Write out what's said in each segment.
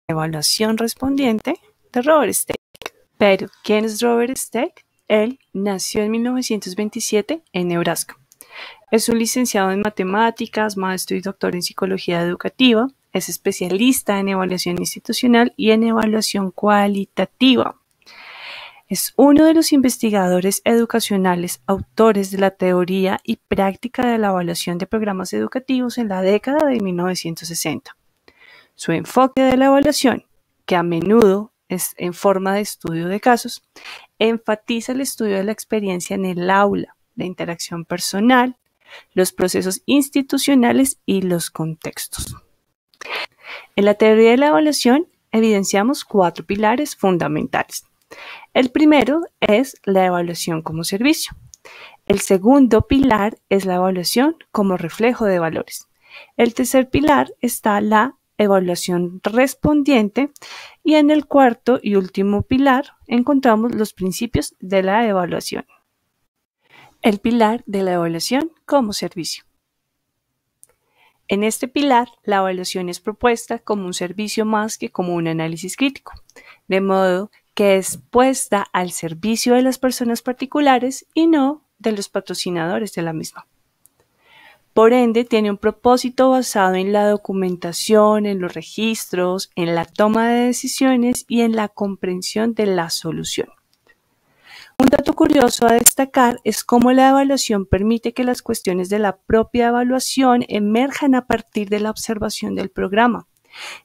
evaluación respondiente de Robert Stake. Pero, ¿quién es Robert Stake? Él nació en 1927 en Nebraska. Es un licenciado en matemáticas, maestro y doctor en psicología educativa. Es especialista en evaluación institucional y en evaluación cualitativa. Es uno de los investigadores educacionales, autores de la teoría y práctica de la evaluación de programas educativos en la década de 1960. Su enfoque de la evaluación, que a menudo es en forma de estudio de casos, enfatiza el estudio de la experiencia en el aula, la interacción personal, los procesos institucionales y los contextos. En la teoría de la evaluación evidenciamos 4 pilares fundamentales. El primero es la evaluación como servicio. El segundo pilar es la evaluación como reflejo de valores. El tercer pilar está la evaluación respondiente y en el cuarto y último pilar encontramos los principios de la evaluación. El pilar de la evaluación como servicio. En este pilar, la evaluación es propuesta como un servicio más que como un análisis crítico, de modo que es puesta al servicio de las personas particulares y no de los patrocinadores de la misma. Por ende, tiene un propósito basado en la documentación, en los registros, en la toma de decisiones y en la comprensión de la solución. Un dato curioso a destacar es cómo la evaluación permite que las cuestiones de la propia evaluación emerjan a partir de la observación del programa,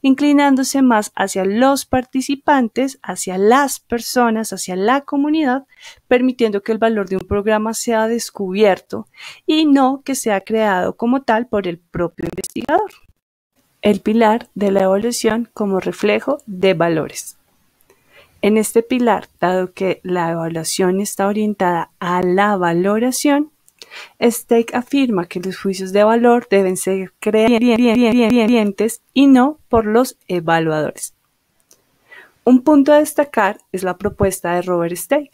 inclinándose más hacia los participantes, hacia las personas, hacia la comunidad, permitiendo que el valor de un programa sea descubierto y no que sea creado como tal por el propio investigador. El pilar de la evaluación como reflejo de valores. En este pilar, dado que la evaluación está orientada a la valoración, Stake afirma que los juicios de valor deben ser creíbles y no por los evaluadores. Un punto a destacar es la propuesta de Robert Stake,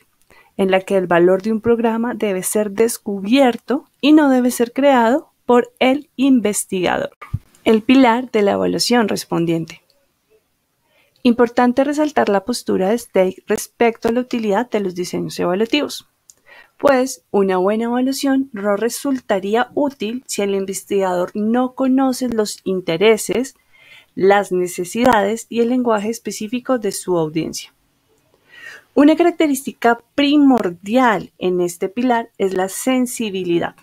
en la que el valor de un programa debe ser descubierto y no debe ser creado por el investigador. El pilar de la evaluación respondiente. Importante resaltar la postura de Stake respecto a la utilidad de los diseños evaluativos, pues una buena evaluación no resultaría útil si el investigador no conoce los intereses, las necesidades y el lenguaje específico de su audiencia. Una característica primordial en este pilar es la sensibilidad,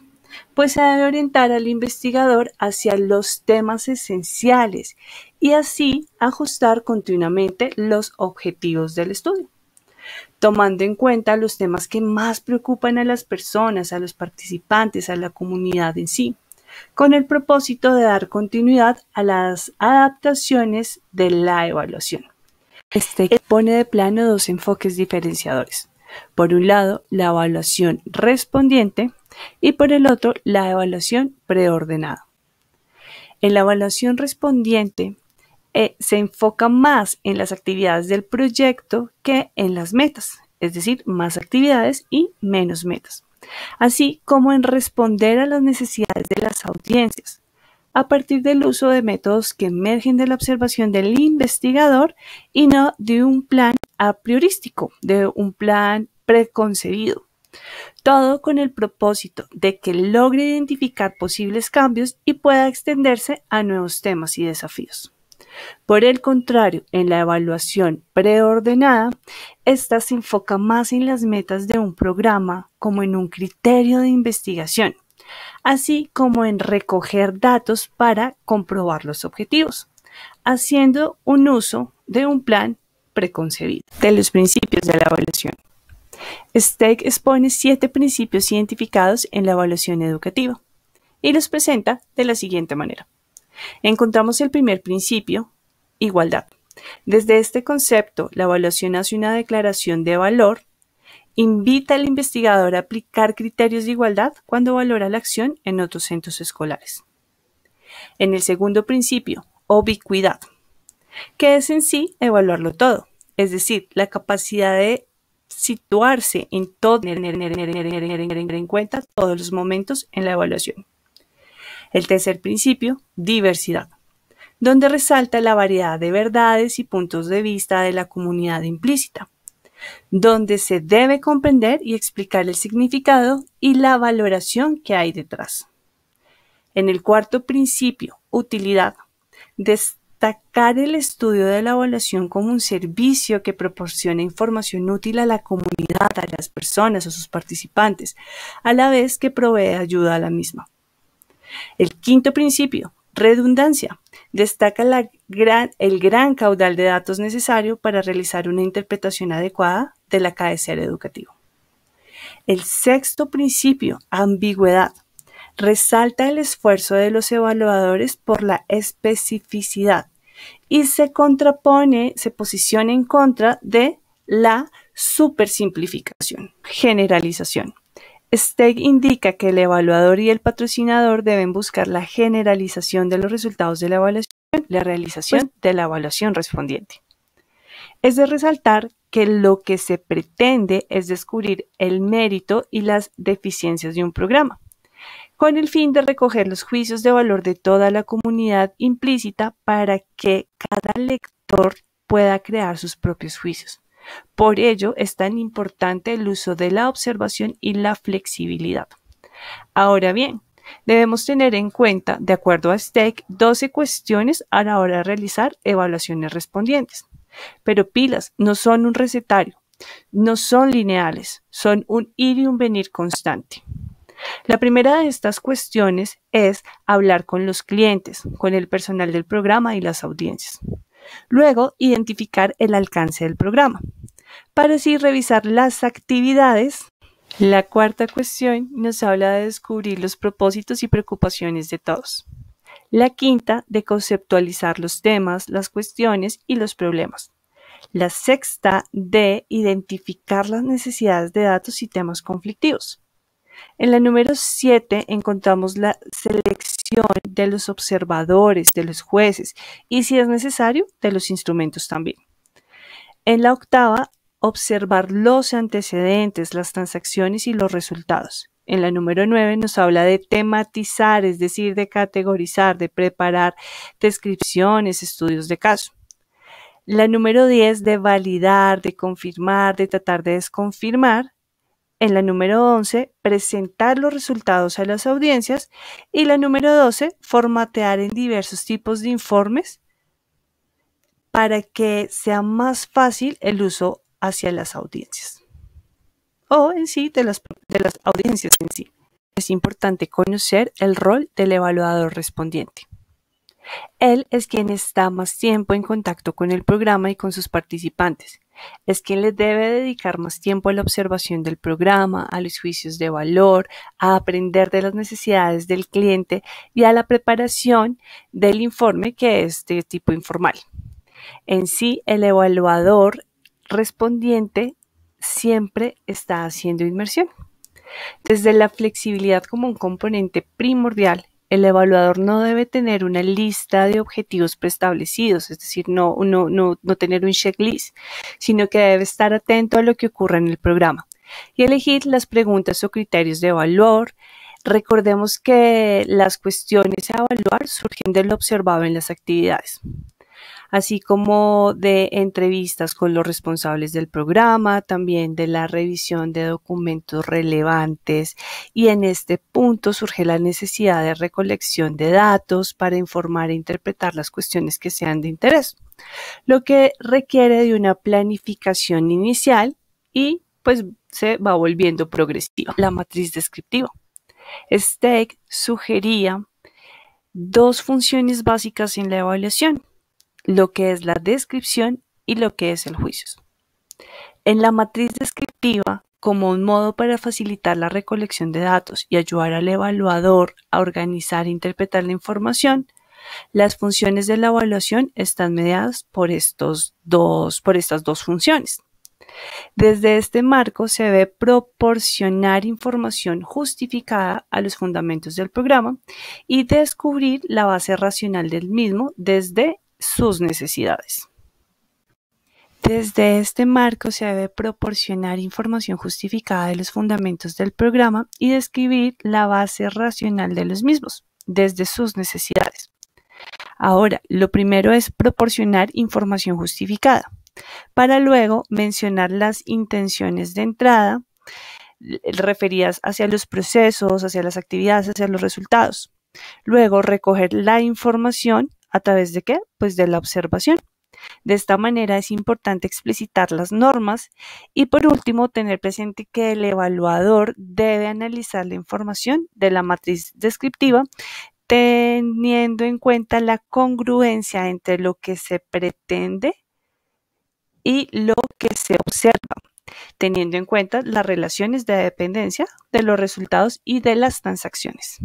pues se debe orientar al investigador hacia los temas esenciales y así ajustar continuamente los objetivos del estudio, tomando en cuenta los temas que más preocupan a las personas, a los participantes, a la comunidad en sí, con el propósito de dar continuidad a las adaptaciones de la evaluación. Este pone de plano 2 enfoques diferenciadores. Por un lado, la evaluación respondiente y por el otro, la evaluación preordenada. En la evaluación respondiente se enfoca más en las actividades del proyecto que en las metas, es decir, más actividades y menos metas, así como en responder a las necesidades de las audiencias, a partir del uso de métodos que emergen de la observación del investigador y no de un plan a priorístico, de un plan preconcebido. Todo con el propósito de que logre identificar posibles cambios y pueda extenderse a nuevos temas y desafíos. Por el contrario, en la evaluación preordenada, esta se enfoca más en las metas de un programa como en un criterio de investigación, así como en recoger datos para comprobar los objetivos, haciendo un uso de un plan preconcebido. De los principios de la evaluación. Stake expone 7 principios identificados en la evaluación educativa y los presenta de la siguiente manera. Encontramos el primer principio, igualdad. Desde este concepto, la evaluación hace una declaración de valor, invita al investigador a aplicar criterios de igualdad cuando valora la acción en otros centros escolares. En el segundo principio, ubicuidad, que es en sí evaluarlo todo, es decir, la capacidad de situarse en todo, tener en cuenta todos los momentos en la evaluación. El tercer principio, diversidad. donde resalta la variedad de verdades y puntos de vista de la comunidad implícita, donde se debe comprender y explicar el significado y la valoración que hay detrás. En el cuarto principio, utilidad, destacar el estudio de la evaluación como un servicio que proporciona información útil a la comunidad, a las personas, a sus participantes, a la vez que provee ayuda a la misma. El quinto principio, redundancia, destaca el gran caudal de datos necesario para realizar una interpretación adecuada de la cabecera educativa. El sexto principio, ambigüedad, resalta el esfuerzo de los evaluadores por la especificidad y se posiciona en contra de la supersimplificación, generalización. Steg indica que el evaluador y el patrocinador deben buscar la generalización de los resultados de la evaluación, la realización de la evaluación respondiente. Es de resaltar que lo que se pretende es descubrir el mérito y las deficiencias de un programa, con el fin de recoger los juicios de valor de toda la comunidad implícita para que cada lector pueda crear sus propios juicios. Por ello es tan importante el uso de la observación y la flexibilidad. Ahora bien, debemos tener en cuenta, de acuerdo a Steg, 12 cuestiones a la hora de realizar evaluaciones respondientes. Pero pilas, no son un recetario, no son lineales, son un ir y un venir constante. La primera de estas cuestiones es hablar con los clientes, con el personal del programa y las audiencias. Luego, identificar el alcance del programa, para así revisar las actividades. La cuarta cuestión nos habla de descubrir los propósitos y preocupaciones de todos. La quinta, de conceptualizar los temas, las cuestiones y los problemas. La sexta, de identificar las necesidades de datos y temas conflictivos. En la número 7 encontramos la selección de los observadores, de los jueces y, si es necesario, de los instrumentos también. En la octava, observar los antecedentes, las transacciones y los resultados. En la número 9 nos habla de tematizar, es decir, de categorizar, de preparar descripciones, estudios de caso. La número 10, de validar, de confirmar, de tratar de desconfirmar. En la número 11, presentar los resultados a las audiencias. Y la número 12, formatear en diversos tipos de informes para que sea más fácil el uso hacia las audiencias. O en sí, de las audiencias en sí. Es importante conocer el rol del evaluador respondiente. Él es quien está más tiempo en contacto con el programa y con sus participantes. Es quien les debe dedicar más tiempo a la observación del programa, a los juicios de valor, a aprender de las necesidades del cliente y a la preparación del informe, que es de tipo informal. En sí, el evaluador respondiente siempre está haciendo inmersión. Desde la flexibilidad como un componente primordial, el evaluador no debe tener una lista de objetivos preestablecidos, es decir, no tener un checklist, sino que debe estar atento a lo que ocurra en el programa y elegir las preguntas o criterios de valor. Recordemos que las cuestiones a evaluar surgen de lo observado en las actividades, así como de entrevistas con los responsables del programa, también de la revisión de documentos relevantes, y en este punto surge la necesidad de recolección de datos para informar e interpretar las cuestiones que sean de interés, lo que requiere de una planificación inicial y pues se va volviendo progresiva. La matriz descriptiva. Steg sugería dos funciones básicas en la evaluación: lo que es la descripción y lo que es el juicio. En la matriz descriptiva, como un modo para facilitar la recolección de datos y ayudar al evaluador a organizar e interpretar la información, las funciones de la evaluación están mediadas por estas dos funciones. Desde este marco se debe proporcionar información justificada a los fundamentos del programa y descubrir la base racional del mismo desde sus necesidades. Desde este marco se debe proporcionar información justificada de los fundamentos del programa y describir la base racional de los mismos, desde sus necesidades. Ahora, lo primero es proporcionar información justificada, para luego mencionar las intenciones de entrada referidas hacia los procesos, hacia las actividades, hacia los resultados. Luego, recoger la información a través de ¿qué? Pues de la observación. De esta manera es importante explicitar las normas y por último tener presente que el evaluador debe analizar la información de la matriz descriptiva teniendo en cuenta la congruencia entre lo que se pretende y lo que se observa, teniendo en cuenta las relaciones de dependencia de los resultados y de las transacciones.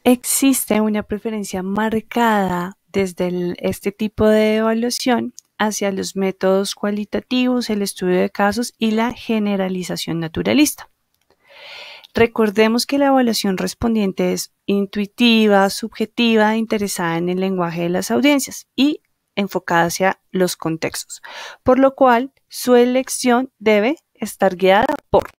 Existe una preferencia marcada desde este tipo de evaluación hacia los métodos cualitativos, el estudio de casos y la generalización naturalista. Recordemos que la evaluación respondiente es intuitiva, subjetiva, interesada en el lenguaje de las audiencias y enfocada hacia los contextos, por lo cual su elección debe estar guiada por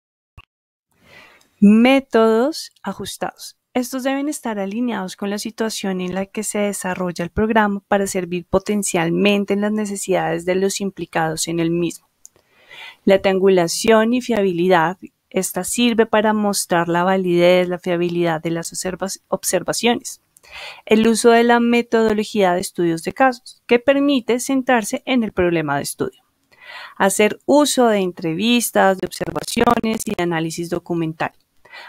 métodos ajustados. Estos deben estar alineados con la situación en la que se desarrolla el programa para servir potencialmente en las necesidades de los implicados en el mismo. La triangulación y fiabilidad, esta sirve para mostrar la validez, la fiabilidad de las observaciones. El uso de la metodología de estudios de casos, que permite centrarse en el problema de estudio. Hacer uso de entrevistas, de observaciones y de análisis documental,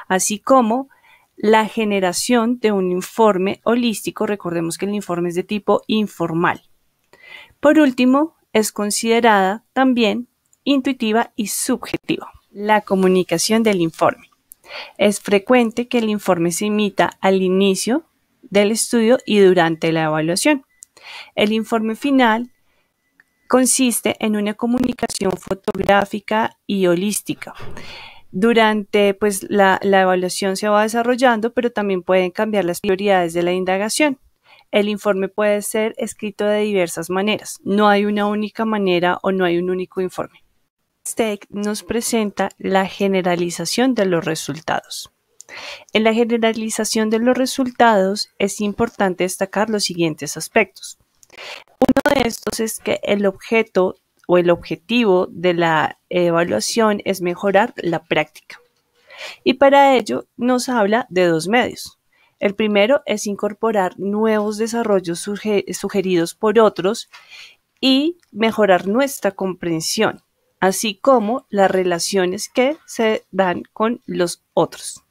así como la generación de un informe holístico. Recordemos que el informe es de tipo informal. Por último, es considerada también intuitiva y subjetiva. La comunicación del informe. Es frecuente que el informe se emita al inicio del estudio y durante la evaluación. El informe final consiste en una comunicación fotográfica y holística. Durante la evaluación se va desarrollando, pero también pueden cambiar las prioridades de la indagación. El informe puede ser escrito de diversas maneras. No hay una única manera o no hay un único informe. Stake nos presenta la generalización de los resultados. En la generalización de los resultados es importante destacar los siguientes aspectos. Uno de estos es que el objeto o el objetivo de la evaluación es mejorar la práctica. Y para ello nos habla de dos medios. El primero es incorporar nuevos desarrollos sugeridos por otros y mejorar nuestra comprensión, así como las relaciones que se dan con los otros.